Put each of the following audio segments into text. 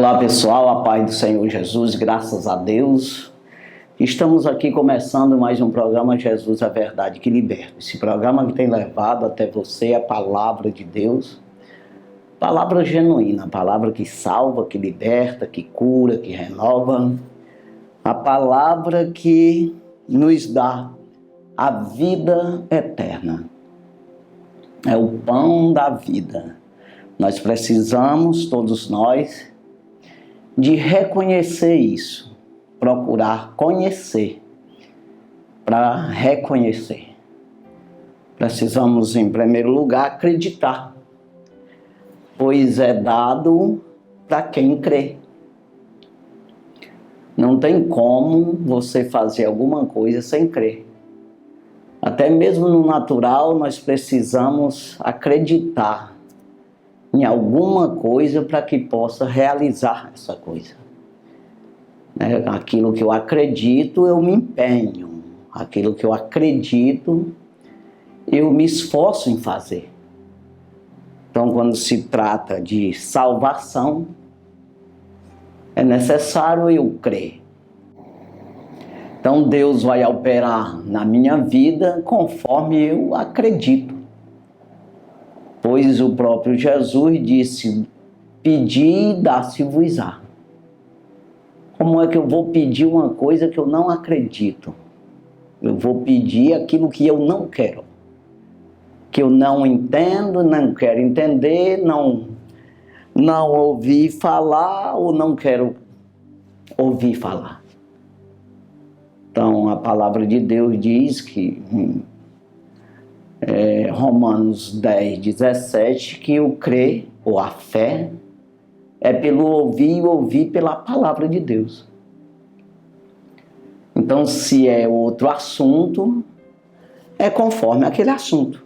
Olá pessoal, a paz do Senhor Jesus, graças a Deus. Estamos aqui começando mais um programa Jesus, a Verdade que Liberta. Esse programa que tem levado até você a palavra de Deus, palavra genuína, palavra que salva, que liberta, que cura, que renova. A palavra que nos dá a vida eterna. É o pão da vida. Nós precisamos, todos nós, de reconhecer isso, procurar conhecer, para reconhecer. Precisamos, em primeiro lugar, acreditar, pois é dado para quem crê. Não tem como você fazer alguma coisa sem crer. Até mesmo no natural, nós precisamos acreditar em alguma coisa para que possa realizar essa coisa. Aquilo que eu acredito, eu me empenho. Aquilo que eu acredito, eu me esforço em fazer. Então, quando se trata de salvação, é necessário eu crer. Então, Deus vai operar na minha vida conforme eu acredito. Pois o próprio Jesus disse, pedi e dá-se-vos-á. Como é que eu vou pedir uma coisa que eu não acredito? Eu vou pedir aquilo que eu não quero. Que eu não entendo, não quero entender, não ouvi falar ou não quero ouvir falar. Então, a palavra de Deus diz que Romanos 10, 17, que o crer, ou a fé, é pelo ouvir e ouvir pela palavra de Deus. Então, se é outro assunto, é conforme aquele assunto.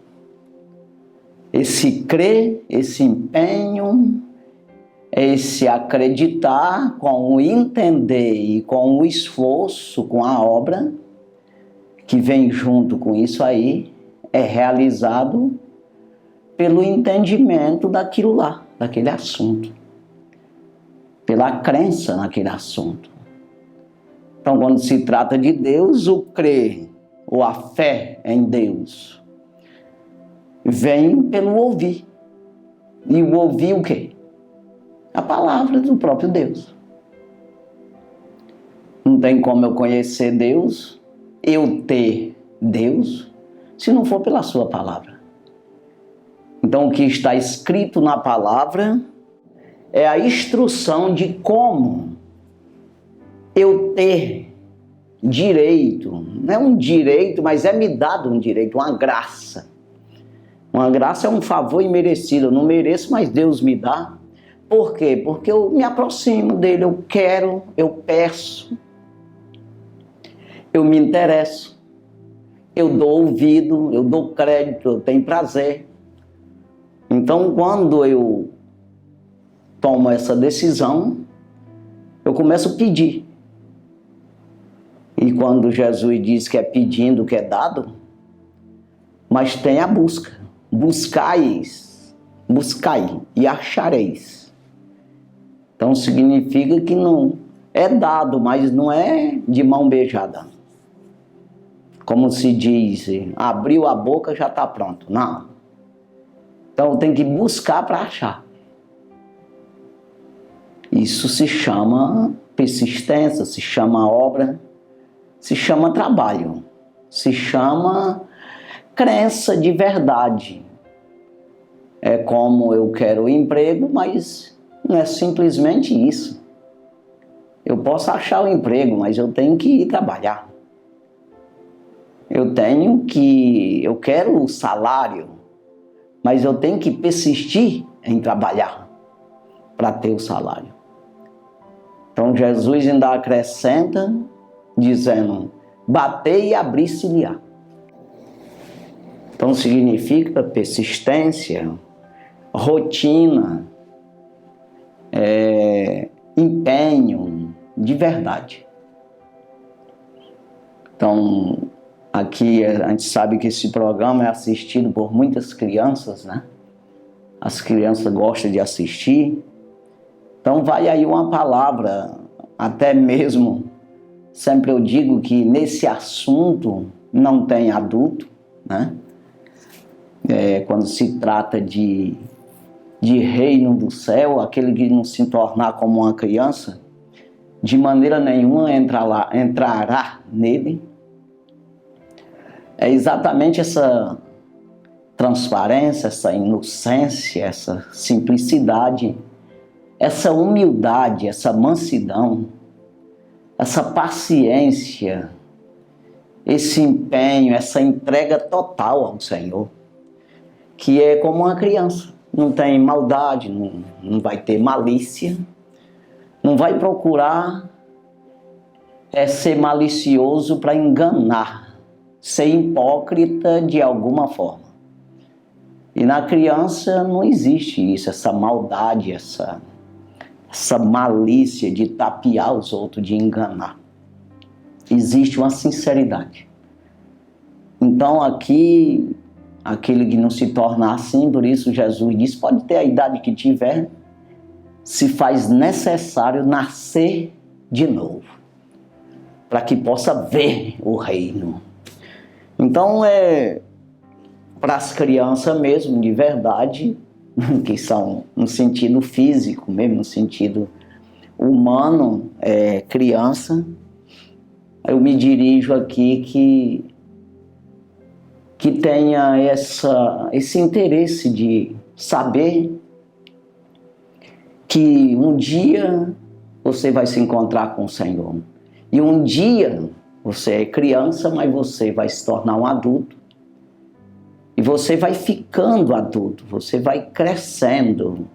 Esse crer, esse empenho, esse acreditar com o entender e com o esforço, com a obra, que vem junto com isso aí, é realizado pelo entendimento daquilo lá, daquele assunto. Pela crença naquele assunto. Então, quando se trata de Deus, o crer, ou a fé em Deus, vem pelo ouvir. E o ouvir o quê? A palavra do próprio Deus. Não tem como eu conhecer Deus, eu ter Deus, se não for pela sua palavra. Então, o que está escrito na palavra é a instrução de como eu ter direito. Não é um direito, mas é me dado um direito, uma graça. Uma graça é um favor imerecido. Eu não mereço, mas Deus me dá. Por quê? Porque eu me aproximo dele, eu quero, eu peço, eu me interesso, eu dou ouvido, eu dou crédito, eu tenho prazer. Então, quando eu tomo essa decisão, eu começo a pedir. E quando Jesus diz que é pedindo que é dado, mas tem a busca. Buscai e achareis. Então significa que não é dado, mas não é de mão beijada. Como se diz, abriu a boca já está pronto. Não. Então tem que buscar para achar. Isso se chama persistência, se chama obra, se chama trabalho, se chama crença de verdade. É como eu quero emprego, mas não é simplesmente isso. Eu posso achar o emprego, mas eu tenho que ir trabalhar. Eu quero o salário, mas eu tenho que persistir em trabalhar para ter o salário. Então Jesus ainda acrescenta, dizendo, batei e abri-se-lhe-á. Então significa persistência, rotina, empenho de verdade. Então, aqui a gente sabe que esse programa é assistido por muitas crianças, né? As crianças gostam de assistir. Então vai aí uma palavra, até mesmo, sempre eu digo que nesse assunto não tem adulto, né? Quando se trata de reino do céu, aquele que não se tornar como uma criança, de maneira nenhuma entrará nele. É exatamente essa transparência, essa inocência, essa simplicidade, essa humildade, essa mansidão, essa paciência, esse empenho, essa entrega total ao Senhor, que é como uma criança. Não tem maldade, não vai ter malícia, não vai procurar ser malicioso para enganar, ser hipócrita de alguma forma. E na criança não existe isso, essa maldade, essa malícia de tapear os outros, de enganar. Existe uma sinceridade. Então aqui, aquele que não se torna assim, por isso Jesus diz, pode ter a idade que tiver, se faz necessário nascer de novo, para que possa ver o reino. Então para as crianças mesmo, de verdade, que são no sentido físico mesmo, no sentido humano, criança, eu me dirijo aqui que tenha esse interesse de saber que um dia você vai se encontrar com o Senhor. E um dia você é criança, mas você vai se tornar um adulto. E você vai ficando adulto, você vai crescendo.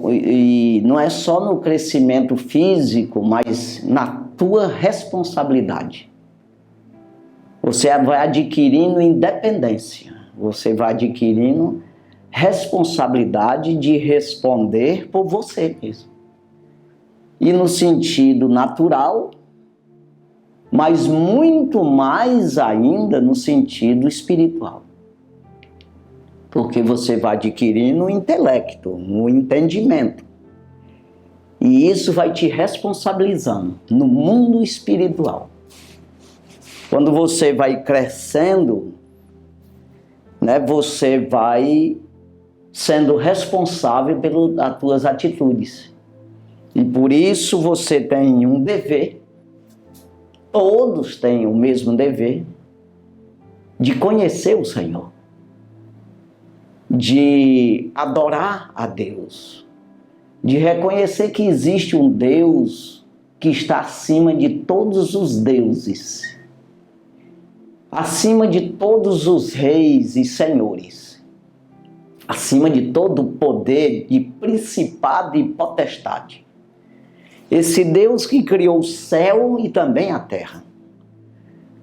E não é só no crescimento físico, mas na tua responsabilidade. Você vai adquirindo independência, você vai adquirindo responsabilidade de responder por você mesmo. E no sentido natural, mas muito mais ainda no sentido espiritual. Porque você vai adquirindo um intelecto, um entendimento. E isso vai te responsabilizando no mundo espiritual. Quando você vai crescendo, né, você vai sendo responsável pelas tuas atitudes. E por isso você tem um dever, todos têm o mesmo dever, de conhecer o Senhor, de adorar a Deus, de reconhecer que existe um Deus que está acima de todos os deuses, acima de todos os reis e senhores, acima de todo o poder de principado e potestade. Esse Deus que criou o céu e também a terra,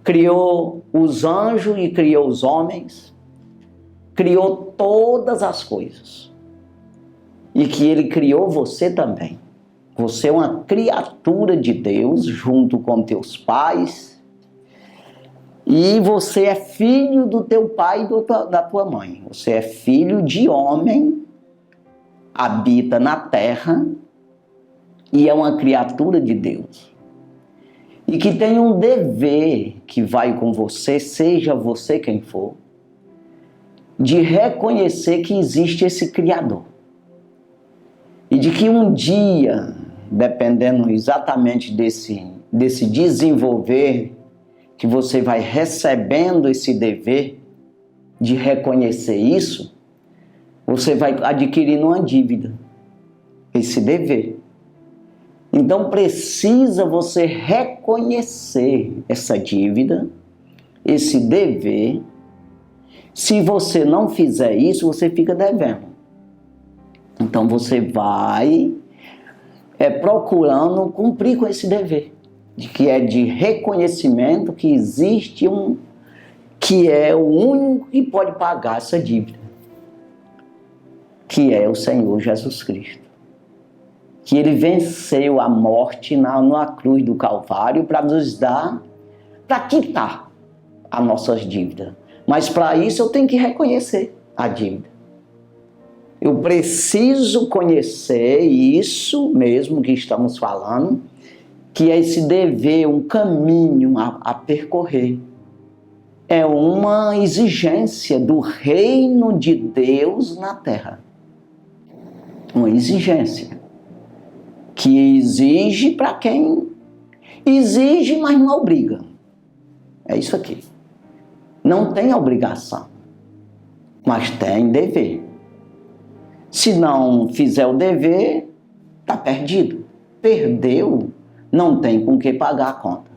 criou os anjos e criou os homens, criou todas as coisas. E que Ele criou você também. Você é uma criatura de Deus junto com teus pais. E você é filho do teu pai e da tua mãe. Você é filho de homem, habita na terra e é uma criatura de Deus. E que tem um dever que vai com você, seja você quem for, de reconhecer que existe esse Criador. E de que um dia, dependendo exatamente desse desenvolver, que você vai recebendo esse dever de reconhecer isso, você vai adquirindo uma dívida, esse dever. Então precisa você reconhecer essa dívida, esse dever. Se você não fizer isso, você fica devendo. Então você vai procurando cumprir com esse dever, que é de reconhecimento que existe que é o único que pode pagar essa dívida, que é o Senhor Jesus Cristo. Que Ele venceu a morte na cruz do Calvário para nos dar, para quitar as nossas dívidas. Mas para isso eu tenho que reconhecer a dívida. Eu preciso conhecer isso mesmo que estamos falando, que é esse dever, um caminho a percorrer. É uma exigência do reino de Deus na terra. Uma exigência que exige para quem exige, mas não obriga. É isso aqui. Não tem obrigação, mas tem dever. Se não fizer o dever, está perdido. Perdeu, não tem com que pagar a conta.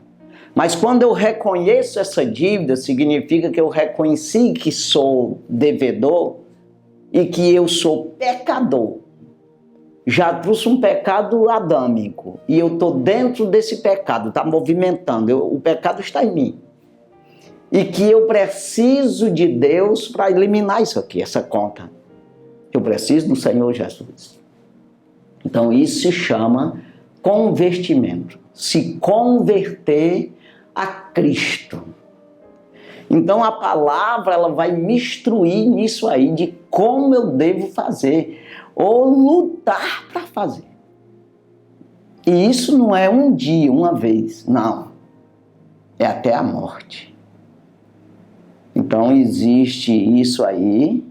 Mas quando eu reconheço essa dívida, significa que eu reconheci que sou devedor e que eu sou pecador. Já trouxe um pecado adâmico e eu estou dentro desse pecado, está movimentando, o pecado está em mim. E que eu preciso de Deus para eliminar isso aqui, essa conta. Eu preciso do Senhor Jesus. Então isso se chama convertimento. Se converter a Cristo. Então a palavra ela vai me instruir nisso aí, de como eu devo fazer, ou lutar para fazer. E isso não é um dia, uma vez, não. É até a morte. Então existe isso aí,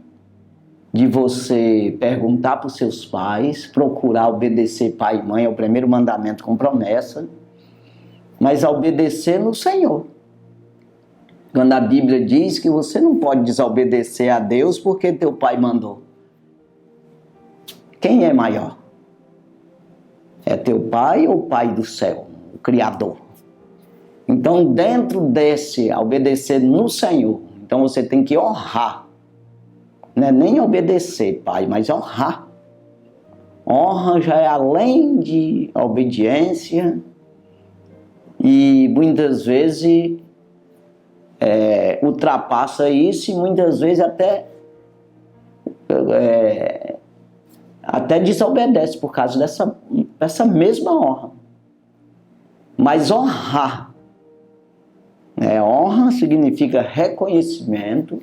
de você perguntar para os seus pais, procurar obedecer pai e mãe, é o primeiro mandamento com promessa, mas obedecer no Senhor. Quando a Bíblia diz que você não pode desobedecer a Deus porque teu pai mandou. Quem é maior? É teu pai ou o pai do céu, o Criador? Então, dentro desse obedecer no Senhor, então você tem que honrar. Não é nem obedecer, pai, mas honrar. Honra já é além de obediência e muitas vezes ultrapassa isso e muitas vezes até desobedece por causa dessa mesma honra. Mas honrar, honra significa reconhecimento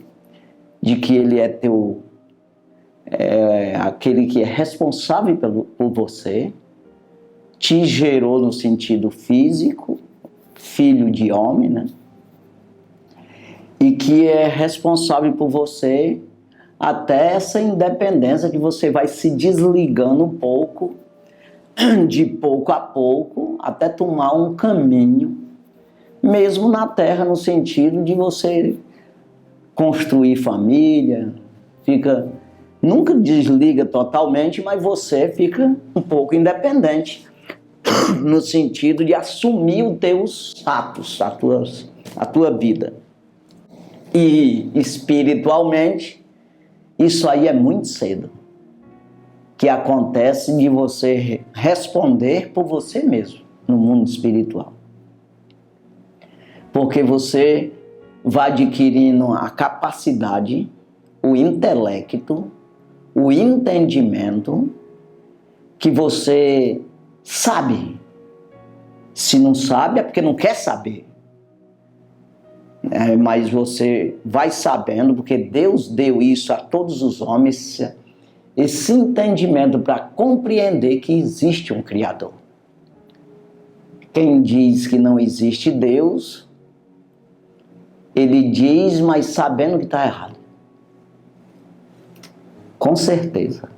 de que ele é aquele que é responsável por você, te gerou no sentido físico, filho de homem, né? E que é responsável por você até essa independência que você vai se desligando um pouco, de pouco a pouco, até tomar um caminho, mesmo na terra, no sentido de você construir família, nunca desliga totalmente, mas você fica um pouco independente, no sentido de assumir os teus atos, a tua vida. E espiritualmente, isso aí é muito cedo, que acontece de você responder por você mesmo no mundo espiritual. Porque você vai adquirindo a capacidade, o intelecto, o entendimento, que você sabe. Se não sabe é porque não quer saber. Mas você vai sabendo, porque Deus deu isso a todos os homens, esse entendimento para compreender que existe um Criador. Quem diz que não existe Deus, ele diz, mas sabendo que está errado. Com certeza.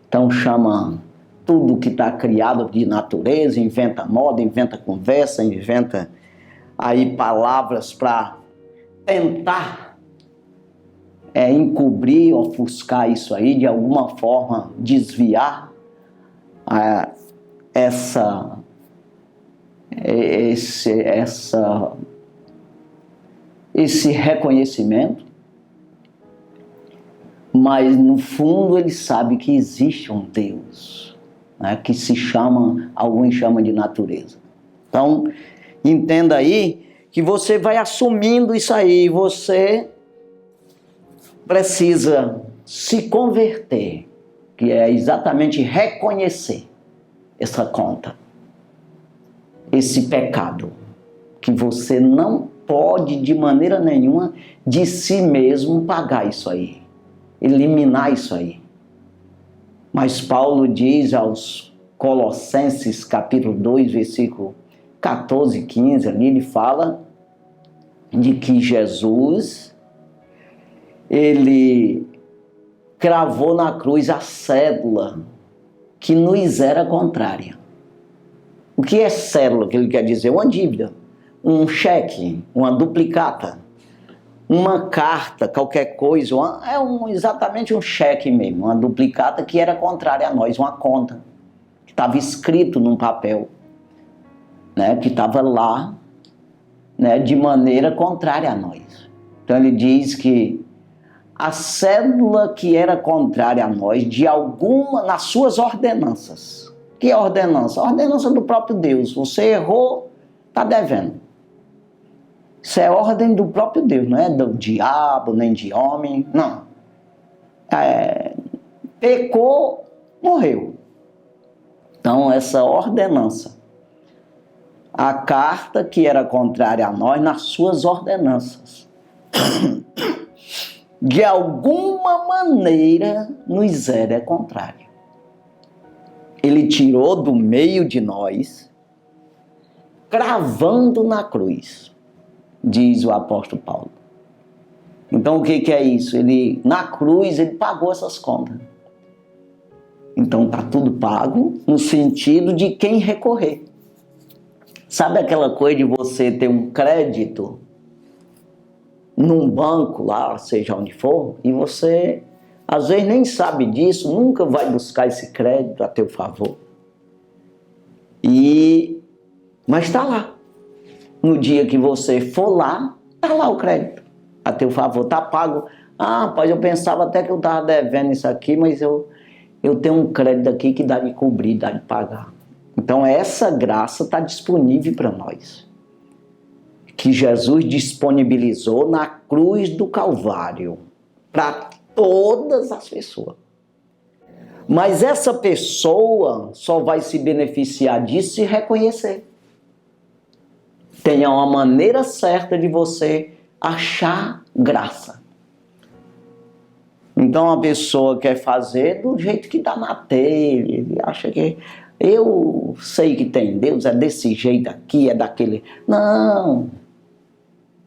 Então chama tudo que está criado de natureza, inventa moda, inventa conversa, inventa aí palavras para tentar encobrir, ofuscar isso aí, de alguma forma desviar esse reconhecimento, mas no fundo ele sabe que existe um Deus, né, que alguns chamam de natureza. Então, entenda aí que você vai assumindo isso aí, você precisa se converter, que é exatamente reconhecer essa conta, esse pecado, que você não pode de maneira nenhuma de si mesmo pagar isso aí, eliminar isso aí. Mas Paulo diz aos Colossenses, capítulo 2, versículo 14 e 15, ali ele fala de que Jesus, ele cravou na cruz a cédula que nos era contrária. O que é cédula? Que ele quer dizer? Uma dívida, um cheque, uma duplicata, uma carta, qualquer coisa, exatamente um cheque mesmo, uma duplicata que era contrária a nós, uma conta, que estava escrito num papel, né, que estava lá, né, de maneira contrária a nós. Então ele diz que a cédula que era contrária a nós, de alguma, nas suas ordenanças. Que é ordenança? A ordenança do próprio Deus. Você errou, está devendo. Isso é ordem do próprio Deus, não é do diabo, nem de homem, não. Pecou, morreu. Então, essa ordenança, a carta que era contrária a nós, nas suas ordenanças, de alguma maneira nos era contrária. Ele tirou do meio de nós, cravando na cruz, diz o apóstolo Paulo. Então o que é isso? Ele, na cruz, ele pagou essas contas. Então está tudo pago, no sentido de quem recorrer. Sabe aquela coisa de você ter um crédito num banco lá, seja onde for, e você às vezes nem sabe disso, nunca vai buscar esse crédito a teu favor. Mas está lá. No dia que você for lá, está lá o crédito a teu favor, está pago. Ah, rapaz, eu pensava até que eu estava devendo isso aqui, mas eu tenho um crédito aqui que dá de cobrir, dá de pagar. Então essa graça está disponível para nós, que Jesus disponibilizou na cruz do Calvário, para todas as pessoas. Mas essa pessoa só vai se beneficiar disso se reconhecer. Tenha uma maneira certa de você achar graça. Então a pessoa quer fazer do jeito que dá na telha, ele acha que eu sei que tem Deus, é desse jeito aqui, é daquele... Não!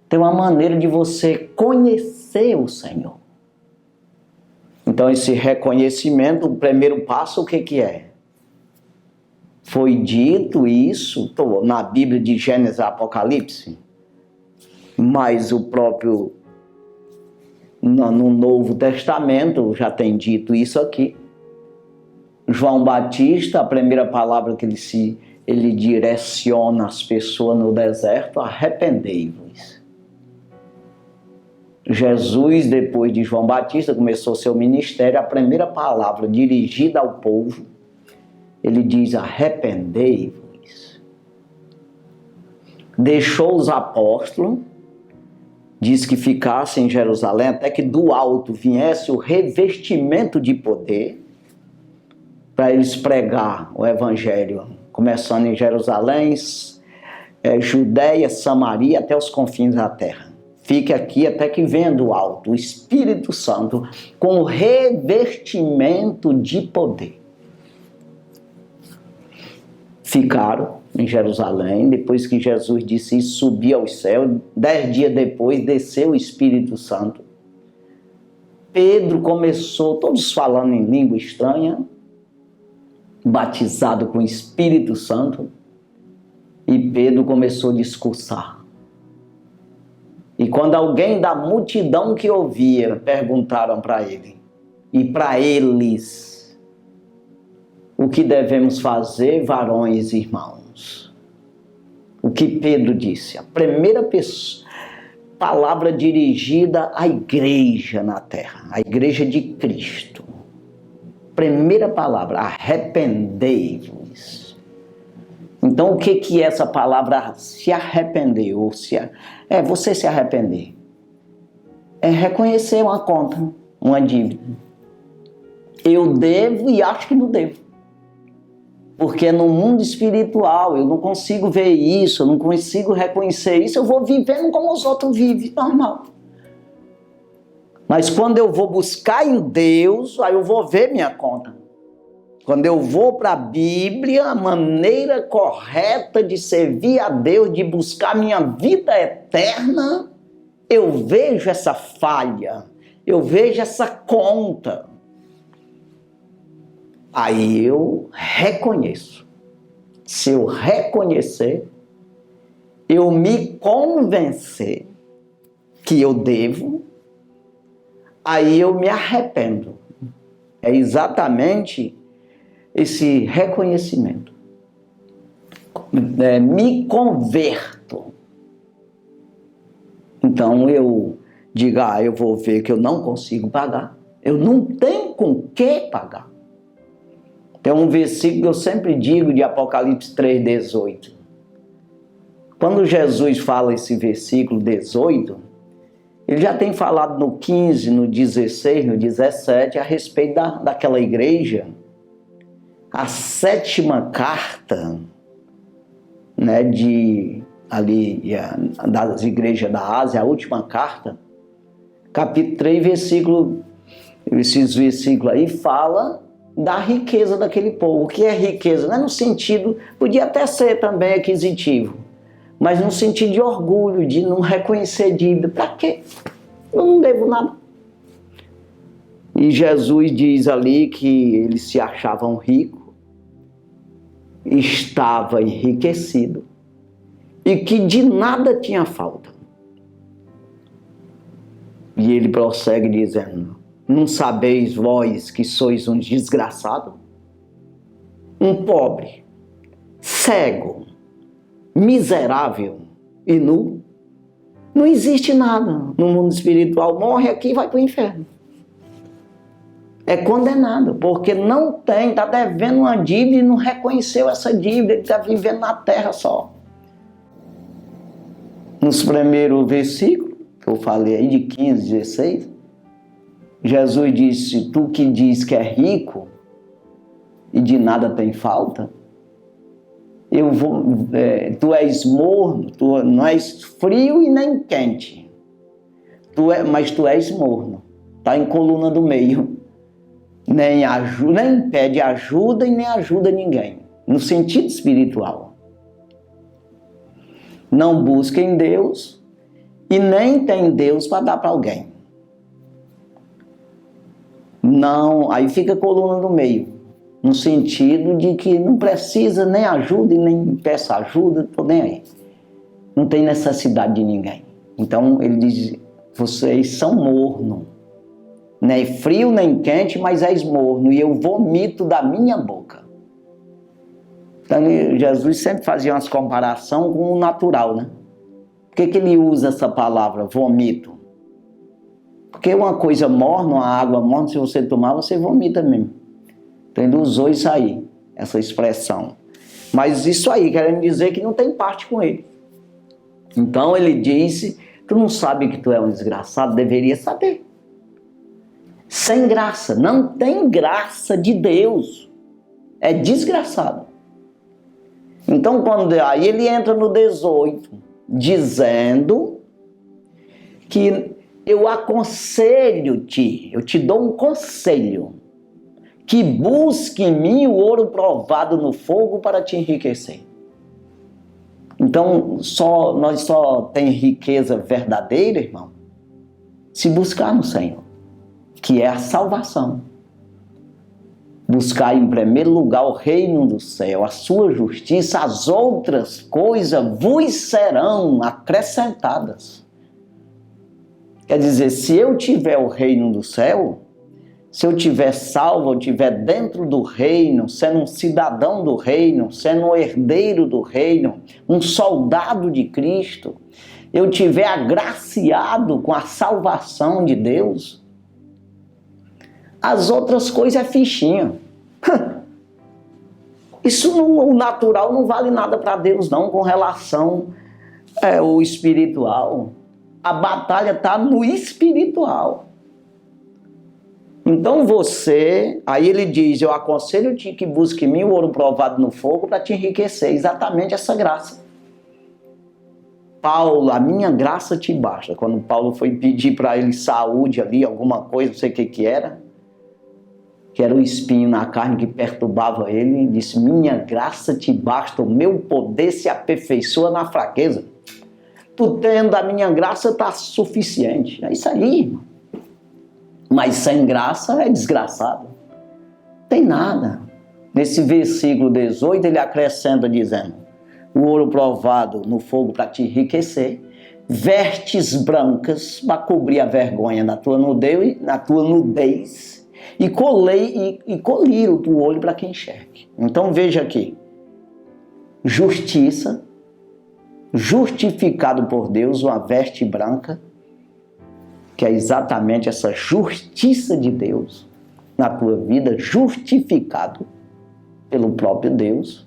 Tem uma maneira de você conhecer o Senhor. Então esse reconhecimento, o primeiro passo, o que é? Foi dito isso na Bíblia de Gênesis e Apocalipse, mas o próprio no Novo Testamento já tem dito isso aqui. João Batista, a primeira palavra que ele direciona as pessoas no deserto: arrependei-vos. Jesus, depois de João Batista, começou seu ministério, a primeira palavra dirigida ao povo, ele diz: arrependei-vos. Deixou os apóstolos, diz que ficassem em Jerusalém até que do alto viesse o revestimento de poder para eles pregar o evangelho, começando em Jerusalém, Judéia, Samaria, até os confins da terra. Fique aqui até que venha do alto o Espírito Santo com o revestimento de poder. Ficaram em Jerusalém, depois que Jesus disse isso, subiu aos céus. 10 dias depois, desceu o Espírito Santo. Pedro começou, todos falando em língua estranha, batizado com o Espírito Santo, e Pedro começou a discursar. E quando alguém da multidão que ouvia, perguntaram para ele, e para eles: o que devemos fazer, varões e irmãos? O que Pedro disse? A primeira palavra dirigida à igreja na terra, à igreja de Cristo. Primeira palavra: arrependei-vos. Então o que é essa palavra se arrepender? Ou você se arrepender. É reconhecer uma conta, uma dívida. Eu devo e acho que não devo. Porque no mundo espiritual eu não consigo ver isso, eu não consigo reconhecer isso, eu vou vivendo como os outros vivem, normal. Mas quando eu vou buscar em Deus, aí eu vou ver minha conta. Quando eu vou para a Bíblia, a maneira correta de servir a Deus, de buscar minha vida eterna, eu vejo essa falha, eu vejo essa conta. Aí eu reconheço. Se eu reconhecer, eu me convencer que eu devo, aí eu me arrependo. É exatamente esse reconhecimento. Me converto. Então eu digo, eu vou ver que eu não consigo pagar. Eu não tenho com que pagar. Tem um versículo que eu sempre digo de Apocalipse 3,18. Quando Jesus fala esse versículo 18, ele já tem falado no 15, no 16, no 17, a respeito daquela igreja. A 7ª carta, né, das igrejas da Ásia, a última carta, capítulo 3, esses versículos aí fala da riqueza daquele povo. O que é riqueza? Não é no sentido, podia até ser também aquisitivo, mas no sentido de orgulho, de não reconhecer dívida. Para quê? Eu não devo nada. E Jesus diz ali que eles se achavam ricos, estava enriquecido e que de nada tinha falta. E ele prossegue dizendo: não sabeis vós que sois um desgraçado? Um pobre, cego, miserável e nu? Não existe nada no mundo espiritual. Morre aqui e vai para o inferno. É condenado, porque não tem, está devendo uma dívida e não reconheceu essa dívida, ele está vivendo na terra só. Nos primeiros versículos, que eu falei aí de 15, 16, Jesus disse: tu que diz que é rico e de nada tem falta, tu és morno, tu não és frio e nem quente, mas tu és morno, está em coluna do meio. Nem pede ajuda e nem ajuda ninguém, no sentido espiritual. Não busca em Deus e nem tem Deus para dar para alguém. Não, aí fica a coluna do meio, no sentido de que não precisa nem ajuda e nem peça ajuda, estou nem aí. Não tem necessidade de ninguém. Então ele diz: vocês são morno. Nem frio nem quente, mas és morno, e eu vomito da minha boca. Então Jesus sempre fazia umas comparações com o natural, né? Por que ele usa essa palavra, vomito? Porque uma coisa morna, uma água morna, se você tomar, você vomita mesmo. Então ele usou isso aí, essa expressão. Mas isso aí, querendo dizer que não tem parte com ele. Então ele disse: tu não sabe que tu é um desgraçado? Deveria saber. Sem graça, não tem graça de Deus, é desgraçado. Então aí ele entra no 18, dizendo que eu aconselho-te, eu te dou um conselho, que busque em mim o ouro provado no fogo para te enriquecer. Então nós só tem riqueza verdadeira, irmão, se buscar no Senhor, que é a salvação. Buscar em primeiro lugar o reino do céu, a sua justiça, as outras coisas vos serão acrescentadas. Quer dizer, se eu tiver o reino do céu, se eu tiver salvo, eu tiver dentro do reino, sendo um cidadão do reino, sendo um herdeiro do reino, um soldado de Cristo, eu tiver agraciado com a salvação de Deus, as outras coisas é fichinha. Isso o natural não vale nada para Deus não, com relação ao espiritual. A batalha está no espiritual. Então aí ele diz: eu aconselho-te que busque em mim o ouro provado no fogo para te enriquecer. Exatamente essa graça. Paulo, a minha graça te basta. Quando Paulo foi pedir para ele saúde ali, alguma coisa, não sei o que era, que era o espinho na carne que perturbava ele, e disse: minha graça te basta, o meu poder se aperfeiçoa na fraqueza. Tu tendo a minha graça está suficiente. É isso aí, irmão. Mas sem graça é desgraçado. Tem nada. Nesse versículo 18 ele acrescenta dizendo: o ouro provado no fogo para te enriquecer, vestes brancas para cobrir a vergonha da tua nudez, e colírio do olho para que enxergue. Então veja aqui: justiça, justificado por Deus, uma veste branca, que é exatamente essa justiça de Deus na tua vida, justificado pelo próprio Deus,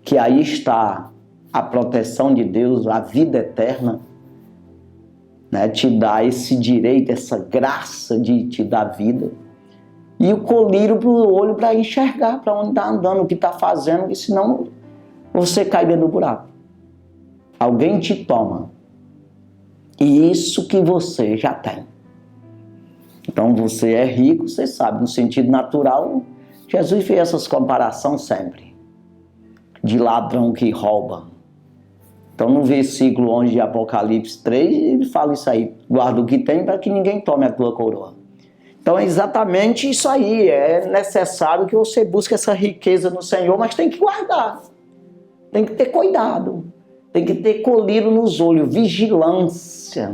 que aí está a proteção de Deus, a vida eterna, né? Te dá esse direito, essa graça de te dar vida. E o colírio para o olho para enxergar para onde está andando, o que está fazendo, porque senão você cai dentro do buraco. Alguém te toma. E isso que você já tem. Então você é rico, você sabe, no sentido natural, Jesus fez essas comparações sempre. De ladrão que rouba. Então no versículo 11 de Apocalipse 3, ele fala isso aí: guarda o que tem para que ninguém tome a tua coroa. Então é exatamente isso aí, é necessário que você busque essa riqueza no Senhor, mas tem que guardar, tem que ter cuidado, tem que ter colírio nos olhos, vigilância,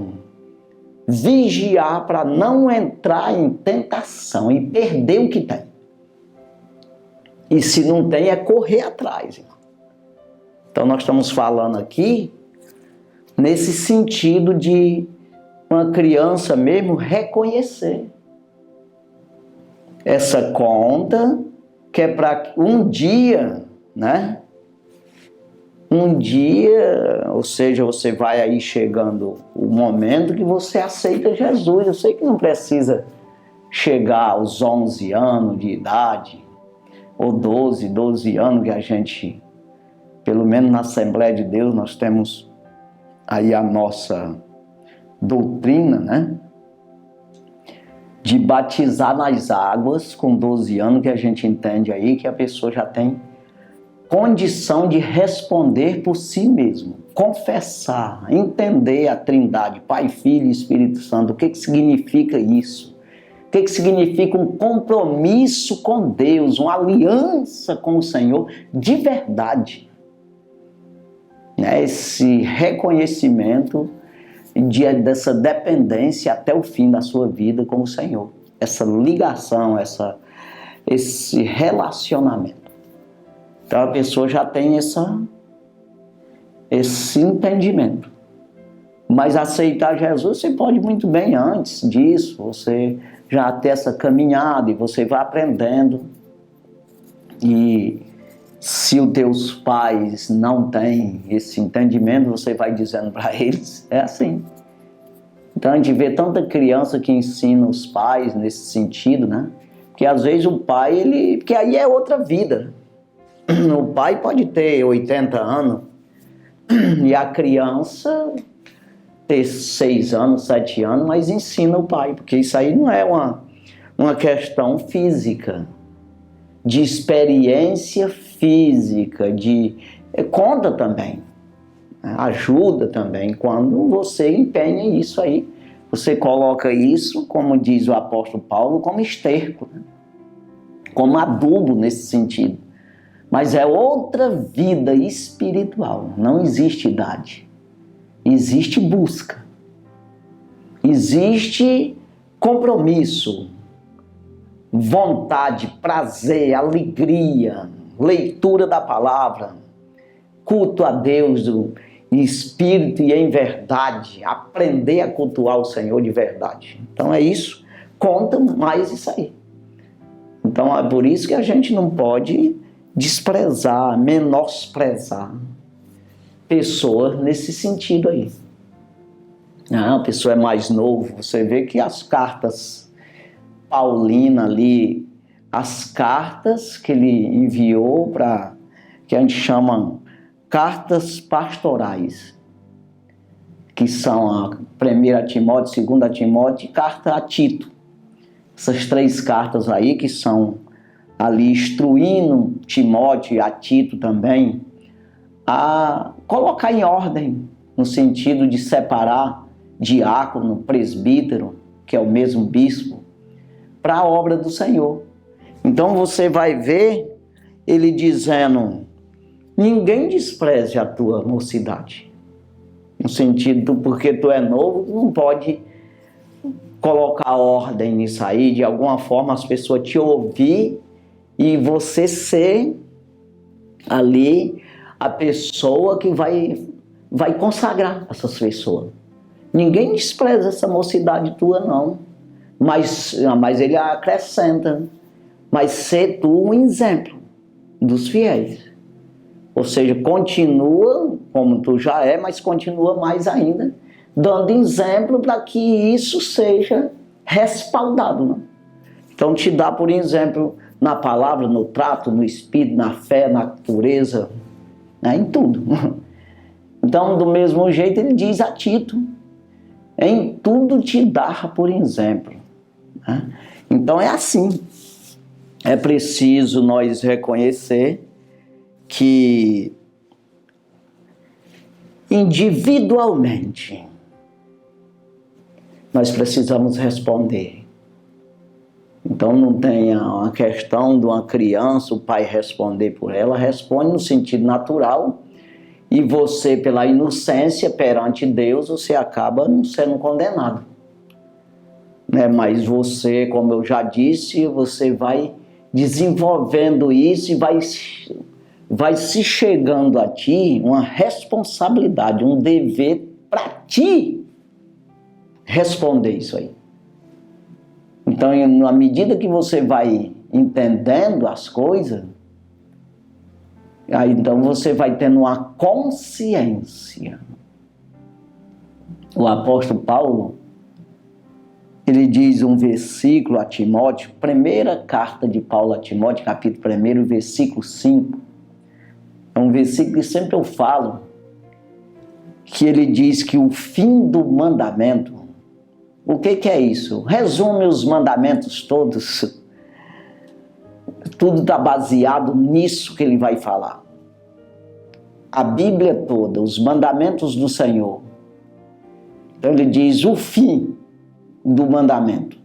vigiar para não entrar em tentação e perder o que tem. E se não tem, é correr atrás. Então nós estamos falando aqui nesse sentido de uma criança mesmo reconhecer essa conta, que é para um dia, né? Um dia, ou seja, você vai aí chegando o momento que você aceita Jesus. Eu sei que não precisa chegar aos 11 anos de idade, ou 12 anos, que a gente, pelo menos na Assembleia de Deus, nós temos aí a nossa doutrina, né? De batizar nas águas com 12 anos, que a gente entende aí que a pessoa já tem condição de responder por si mesmo, confessar, entender a Trindade, Pai, Filho e Espírito Santo. O que significa isso? O que significa um compromisso com Deus, uma aliança com o Senhor de verdade? Esse reconhecimento dessa dependência até o fim da sua vida com o Senhor. Essa ligação, esse relacionamento. Então a pessoa já tem esse entendimento. Mas aceitar Jesus, você pode muito bem antes disso. Você já ter essa caminhada e você vai aprendendo. E se os teus pais não têm esse entendimento, você vai dizendo para eles, é assim. Então a gente vê tanta criança que ensina os pais nesse sentido, né? Porque às vezes o pai, porque aí é outra vida. O pai pode ter 80 anos e a criança ter 6 anos, 7 anos, mas ensina o pai, porque isso aí não é uma questão física, de experiência física, conta também, ajuda também, quando você empenha isso aí, você coloca isso, como diz o apóstolo Paulo, como esterco, né? Como adubo nesse sentido. Mas é outra vida espiritual, não existe idade, existe busca, existe compromisso, vontade, prazer, alegria, leitura da palavra, culto a Deus em espírito e em verdade, aprender a cultuar o Senhor de verdade. Então é isso, conta mais isso aí. Então é por isso que a gente não pode desprezar, menosprezar pessoas nesse sentido aí. A pessoa é mais novo, você vê que as cartas Paulina ali, as cartas que ele enviou que a gente chama cartas pastorais, que são a 1 Timóteo, 2 Timóteo e carta a Tito. essas 3 cartas aí que são ali instruindo Timóteo e a Tito também a colocar em ordem, no sentido de separar diácono, presbítero, que é o mesmo bispo, para a obra do Senhor. Então você vai ver ele dizendo: ninguém despreze a tua mocidade. No sentido, porque tu é novo, tu não pode colocar ordem nisso aí, de alguma forma as pessoas te ouvir e você ser ali a pessoa que vai consagrar essas pessoas. Ninguém despreza essa mocidade tua, não. Mas ele acrescenta: mas ser tu um exemplo dos fiéis. Ou seja, continua como tu já é, mas continua mais ainda, dando exemplo para que isso seja respaldado. Né? Então te dá, por exemplo, na palavra, no trato, no espírito, na fé, na pureza, né? Em tudo. Então, do mesmo jeito, ele diz a Tito: em tudo te dá por exemplo. Né? Então é assim. É preciso nós reconhecer que individualmente nós precisamos responder. Então não tem uma questão de uma criança, o pai responder por ela, responde no sentido natural, e você, pela inocência perante Deus, você acaba não sendo condenado. Né? Mas você, como eu já disse, você vai desenvolvendo isso e vai se chegando a ti uma responsabilidade, um dever para ti responder isso aí. Então, na medida que você vai entendendo as coisas, aí então você vai tendo uma consciência. O apóstolo Paulo, ele diz um versículo a Timóteo, primeira carta de Paulo a Timóteo, capítulo 1, versículo 5. É um versículo que sempre eu falo, que ele diz que o fim do mandamento, o que é isso? Resume os mandamentos todos. Tudo está baseado nisso que ele vai falar. A Bíblia toda, os mandamentos do Senhor. Então ele diz: o fim do mandamento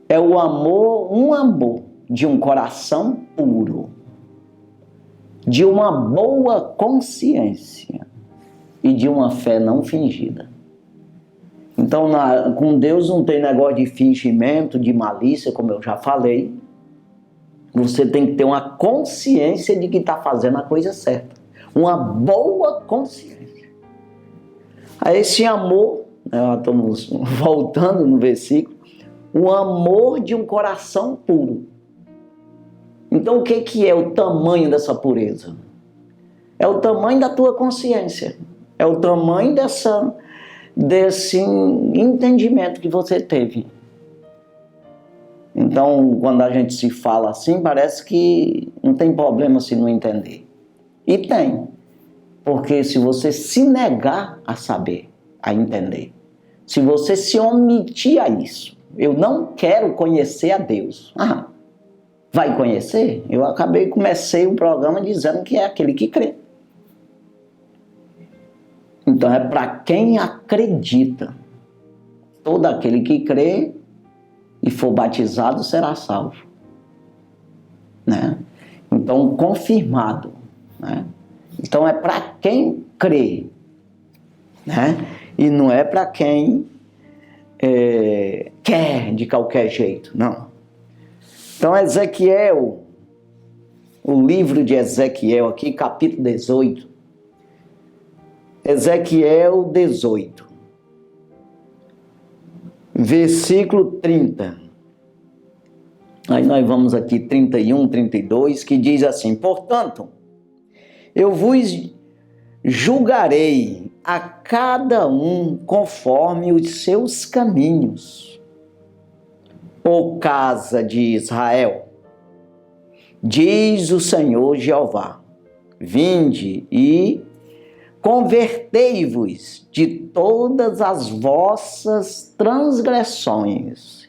é o amor, um amor de um coração puro, de uma boa consciência e de uma fé não fingida. Então, com Deus não tem negócio de fingimento, de malícia, como eu já falei. Você tem que ter uma consciência de que está fazendo a coisa certa. Uma boa consciência. A esse amor, estamos voltando no versículo, o amor de um coração puro. Então, o que é o tamanho dessa pureza? É o tamanho da tua consciência. É o tamanho desse entendimento que você teve. Então, quando a gente se fala assim, parece que não tem problema se não entender. E tem. Porque se você se negar a saber, a entender, se você se omitir a isso, eu não quero conhecer a Deus. Vai conhecer? Comecei o programa dizendo que é aquele que crê. Então é para quem acredita. Todo aquele que crê e for batizado será salvo. Né? Então, confirmado. Né? Então é para quem crê. Né? E não é para quem quer de qualquer jeito. Não. Então Ezequiel, o livro de Ezequiel aqui, capítulo 18. Ezequiel 18, versículo 30. Aí nós vamos aqui 31, 32, que diz assim: portanto, eu vos julgarei a cada um conforme os seus caminhos. Ó casa de Israel, diz o Senhor Jeová, vinde e convertei-vos de todas as vossas transgressões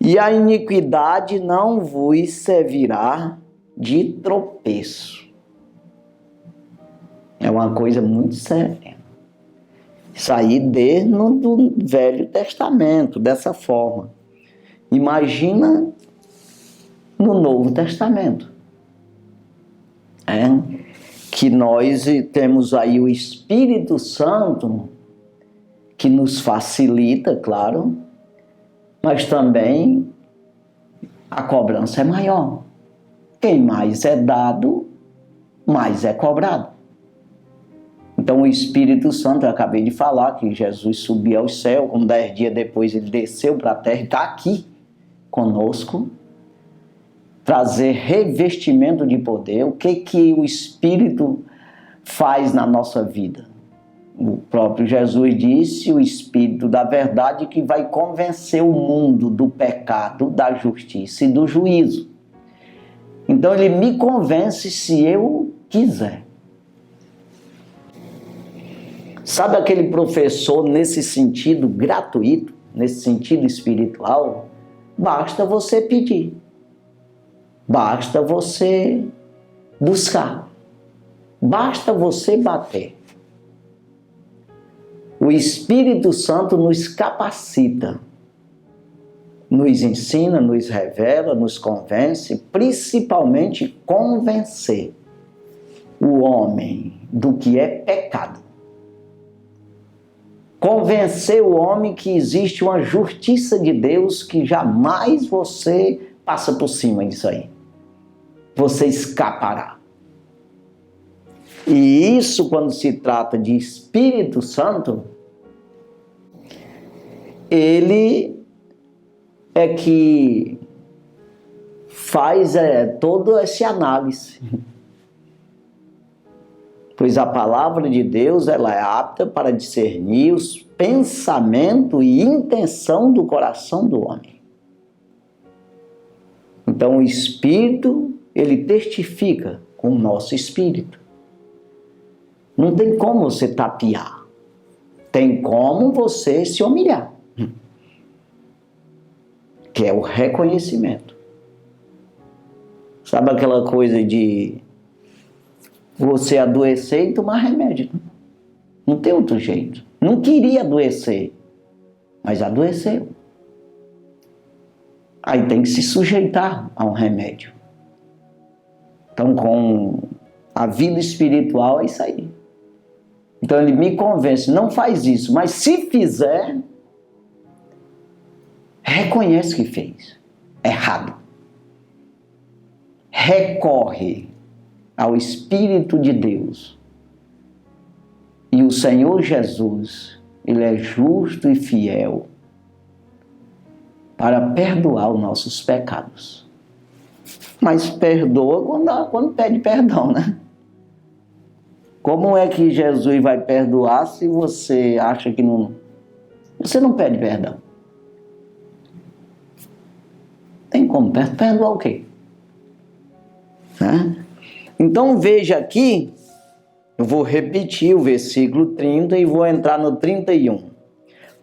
E a iniquidade não vos servirá de tropeço. É uma coisa muito séria. Isso aí desde o Velho Testamento, dessa forma. Imagina no Novo Testamento. Que nós temos aí o Espírito Santo, que nos facilita, claro, mas também a cobrança é maior. Quem mais é dado, mais é cobrado. Então o Espírito Santo, eu acabei de falar que Jesus subiu ao céu, como 10 dias depois ele desceu para a terra e está aqui conosco, trazer revestimento de poder. O que o Espírito faz na nossa vida? O próprio Jesus disse, o Espírito da verdade que vai convencer o mundo do pecado, da justiça e do juízo. Então ele me convence se eu quiser. Sabe aquele professor nesse sentido gratuito, nesse sentido espiritual? Basta você pedir. Basta você buscar. Basta você bater. O Espírito Santo nos capacita, nos ensina, nos revela, nos convence, principalmente convencer o homem do que é pecado. Convencer o homem que existe uma justiça de Deus que jamais você passa por cima disso aí. Você escapará. E isso, quando se trata de Espírito Santo, ele é que faz toda essa análise. Pois a palavra de Deus ela é apta para discernir os pensamento e intenção do coração do homem. Então o Espírito, ele testifica com o nosso espírito. Não tem como você tapear. Tem como você se humilhar. Que é o reconhecimento. Sabe aquela coisa de você adoecer e tomar remédio? Não tem outro jeito. Não queria adoecer, mas adoeceu. Aí tem que se sujeitar a um remédio. Então, com a vida espiritual é isso aí. Então ele me convence, não faz isso, mas se fizer, reconhece que fez errado. Recorre ao Espírito de Deus. E o Senhor Jesus, ele é justo e fiel para perdoar os nossos pecados. Mas perdoa quando pede perdão, né? Como é que Jesus vai perdoar se você acha que não... Você não pede perdão. Tem como perdoar o quê? Então veja aqui, eu vou repetir o versículo 30 e vou entrar no 31.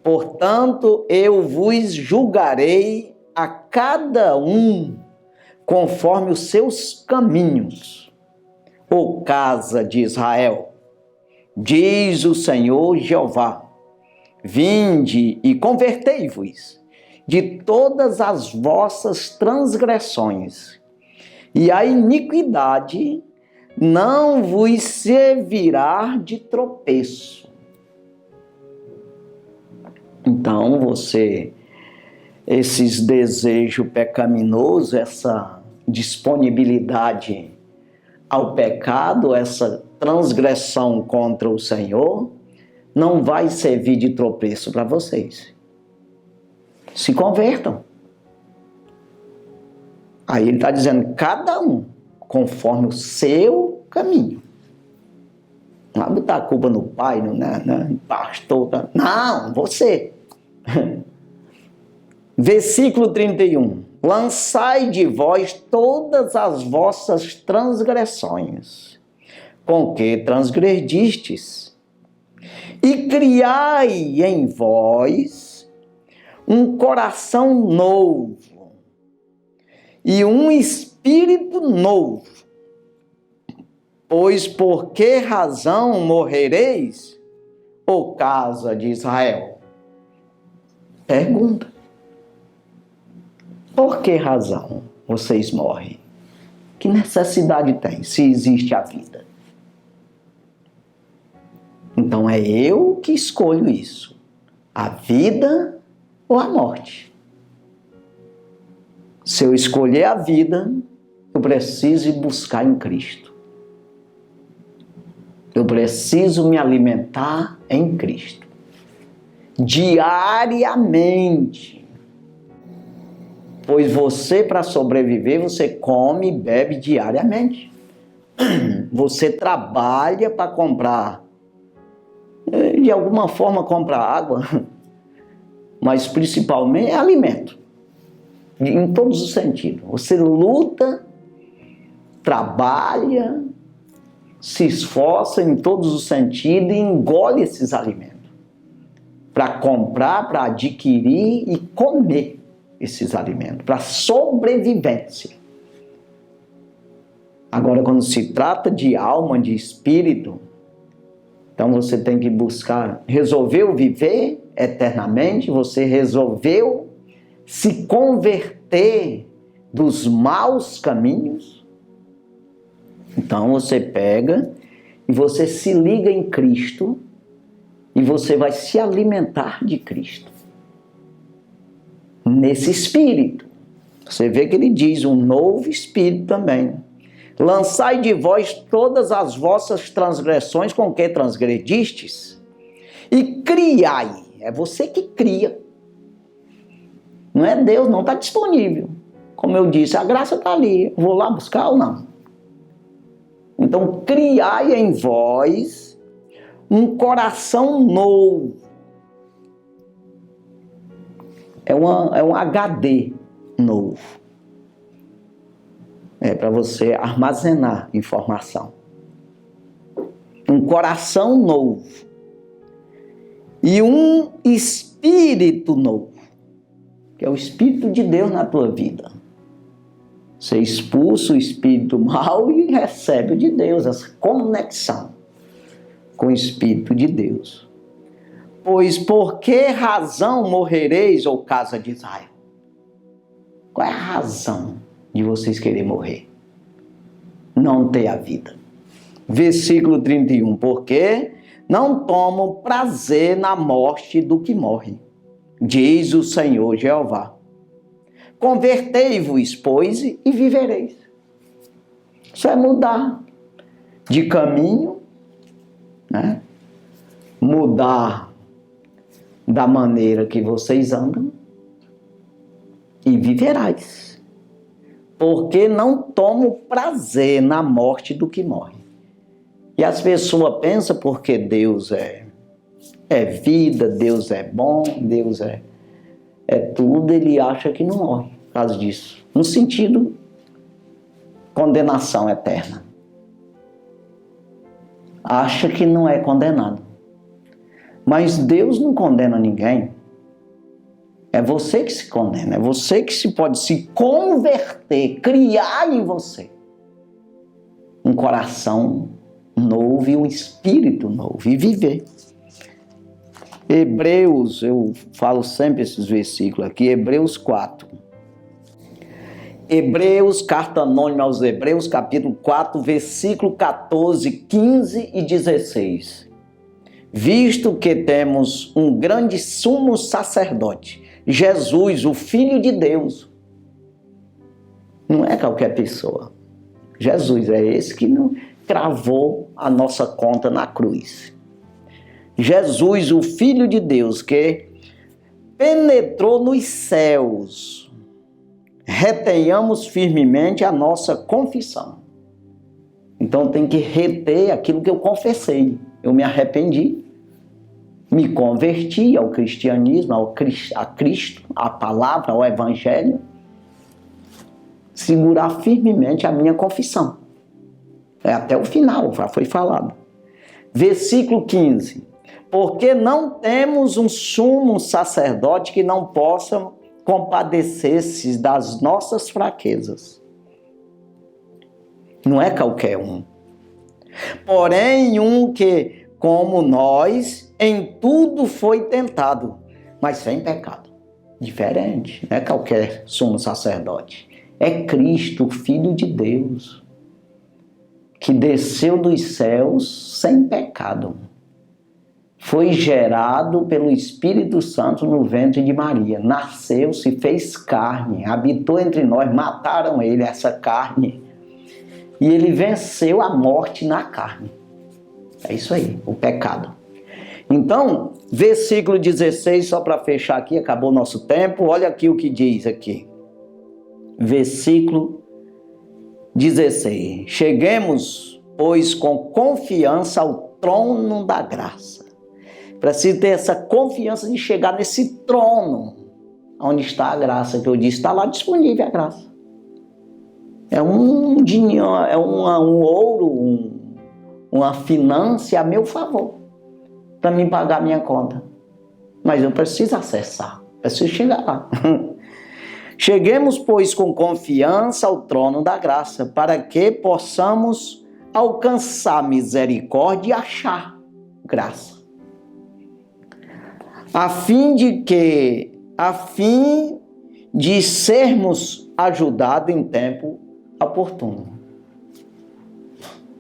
Portanto, eu vos julgarei a cada um conforme os seus caminhos, ó casa de Israel, diz o Senhor Jeová. Vinde e convertei-vos de todas as vossas transgressões, e a iniquidade não vos servirá de tropeço. Então esses desejos pecaminosos, essa disponibilidade ao pecado, essa transgressão contra o Senhor, não vai servir de tropeço para vocês. Se convertam. Aí ele está dizendo, cada um, conforme o seu caminho. Não vai botar a culpa no pai, no pastor. Não, você. Versículo 31. Lançai de vós todas as vossas transgressões, com que transgredistes, e criai em vós um coração novo, e um espírito novo. Pois por que razão morrereis, ó casa de Israel? Pergunta. Por que razão vocês morrem? Que necessidade tem, se existe a vida? Então é eu que escolho isso. A vida ou a morte. Se eu escolher a vida, eu preciso ir buscar em Cristo. Eu preciso me alimentar em Cristo. Diariamente. Pois você, para sobreviver, você come e bebe diariamente. Você trabalha para comprar, de alguma forma comprar água, mas principalmente é alimento. Em todos os sentidos. Você luta, trabalha, se esforça em todos os sentidos e engole esses alimentos. Para comprar, para adquirir e comer esses alimentos. Para sobrevivência. Agora, quando se trata de alma, de espírito, então você tem que buscar, resolveu viver eternamente, você resolveu se converter dos maus caminhos, então você pega e você se liga em Cristo e você vai se alimentar de Cristo. Nesse espírito. Você vê que ele diz um novo espírito também. Lançai de vós todas as vossas transgressões com que transgredistes e criai. É você que cria. Não é Deus, não está disponível. Como eu disse, a graça está ali. Vou lá buscar ou não? Então, criai em vós um coração novo. É um HD novo. É para você armazenar informação. Um coração novo. E um espírito novo. Que é o Espírito de Deus na tua vida. Você expulsa o espírito mau e recebe o de Deus, essa conexão com o Espírito de Deus. Pois por que razão morrereis, ó casa de Israel? Qual é a razão de vocês querem morrer? Não ter a vida. Versículo 31. Porque não tomam prazer na morte do que morre, diz o Senhor Jeová. Convertei-vos, pois, e vivereis. Isso é mudar de caminho, né? Mudar da maneira que vocês andam e viverás. Porque não tomo prazer na morte do que morre. E as pessoas pensam porque Deus é vida, Deus é bom, Deus é tudo, ele acha que não morre por causa disso. No sentido, condenação eterna. Acha que não é condenado. Mas Deus não condena ninguém. É você que se condena, é você que pode se converter, criar em você um coração novo e um espírito novo e viver. Hebreus, eu falo sempre esses versículos aqui, Hebreus 4. Hebreus, carta anônima aos Hebreus, capítulo 4, versículo 14, 15 e 16. Visto que temos um grande sumo sacerdote, Jesus, o Filho de Deus. Não é qualquer pessoa. Jesus é esse que cravou a nossa conta na cruz. Jesus, o Filho de Deus, que penetrou nos céus. Retenhamos firmemente a nossa confissão. Então tem que reter aquilo que eu confessei. Eu me arrependi, me converti ao cristianismo, a Cristo, à palavra, ao Evangelho. Segurar firmemente a minha confissão. Até o final, já foi falado. Versículo 15. Porque não temos um sumo sacerdote que não possa compadecesse das nossas fraquezas. Não é qualquer um. Porém, um que, como nós, em tudo foi tentado, mas sem pecado. Diferente, não é qualquer sumo sacerdote. É Cristo, o Filho de Deus, que desceu dos céus sem pecado. Foi gerado pelo Espírito Santo no ventre de Maria. Nasceu, se fez carne, habitou entre nós, mataram ele, essa carne. E ele venceu a morte na carne. É isso aí, o pecado. Então, versículo 16, só para fechar aqui, acabou o nosso tempo. Olha aqui o que diz aqui. Versículo 16. Cheguemos, pois, com confiança ao trono da graça. Preciso ter essa confiança de chegar nesse trono, onde está a graça, que eu disse, está lá disponível a graça. É um dinheiro, é um ouro, uma finança a meu favor, para mim pagar a minha conta. Mas eu preciso acessar, preciso chegar lá. Cheguemos, pois, com confiança ao trono da graça, para que possamos alcançar misericórdia e achar graça. A fim de sermos ajudados em tempo oportuno.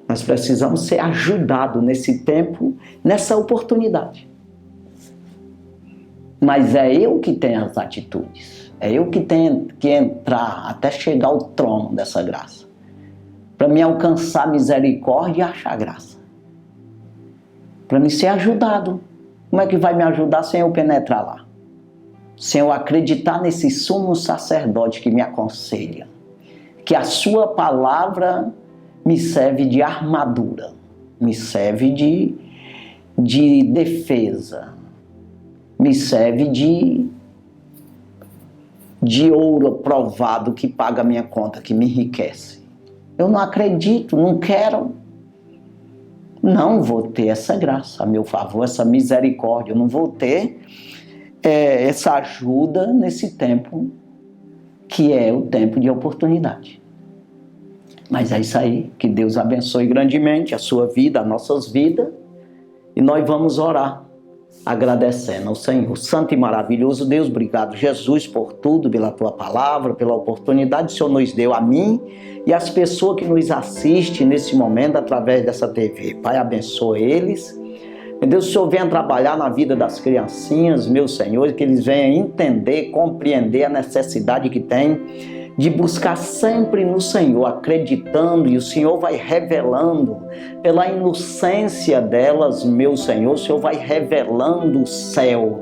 Nós precisamos ser ajudados nesse tempo, nessa oportunidade. Mas é eu que tenho as atitudes. É eu que tenho que entrar até chegar ao trono dessa graça. Para me alcançar misericórdia e achar graça. Para me ser ajudado. Como é que vai me ajudar sem eu penetrar lá? Sem eu acreditar nesse sumo sacerdote que me aconselha. Que a sua palavra me serve de armadura, me serve de defesa, me serve de ouro provado que paga a minha conta, que me enriquece. Eu não acredito, não quero, não vou ter essa graça a meu favor, essa misericórdia, eu não vou ter essa ajuda nesse tempo que é o tempo de oportunidade. Mas é isso aí, que Deus abençoe grandemente a sua vida, as nossas vidas, e nós vamos orar, agradecendo ao Senhor. Santo e maravilhoso Deus, obrigado, Jesus, por tudo, pela tua palavra, pela oportunidade que o Senhor nos deu a mim e as pessoas que nos assistem nesse momento através dessa TV. Pai, abençoe eles. Meu Deus, o Senhor venha trabalhar na vida das criancinhas, meu Senhor, que eles venham entender, compreender a necessidade que tem de buscar sempre no Senhor, acreditando, e o Senhor vai revelando, pela inocência delas, meu Senhor, o Senhor vai revelando o céu,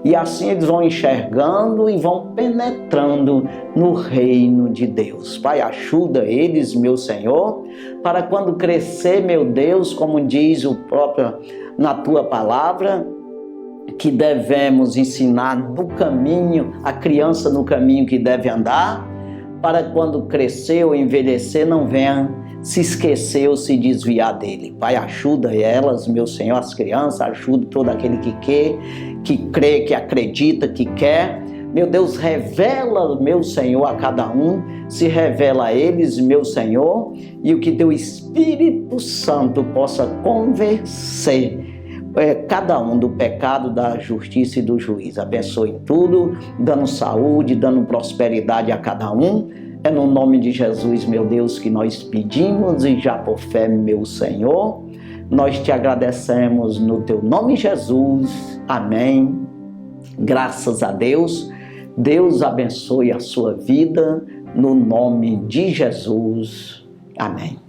e assim eles vão enxergando e vão penetrando no reino de Deus. Pai, ajuda eles, meu Senhor, para quando crescer, meu Deus, como diz o próprio na tua palavra, que devemos ensinar no caminho, a criança no caminho que deve andar, para quando crescer ou envelhecer não venha se esquecer ou se desviar dele. Pai, ajuda elas, meu Senhor, as crianças, ajuda todo aquele que quer, que crê, que acredita, que quer. Meu Deus, revela, meu Senhor, a cada um, se revela a eles, meu Senhor, e o que teu Espírito Santo possa convencer cada um do pecado, da justiça e do juízo. Abençoe em tudo, dando saúde, dando prosperidade a cada um. É no nome de Jesus, meu Deus, que nós pedimos, e já por fé, meu Senhor, nós te agradecemos no teu nome, Jesus. Amém. Graças a Deus. Deus abençoe a sua vida, no nome de Jesus. Amém.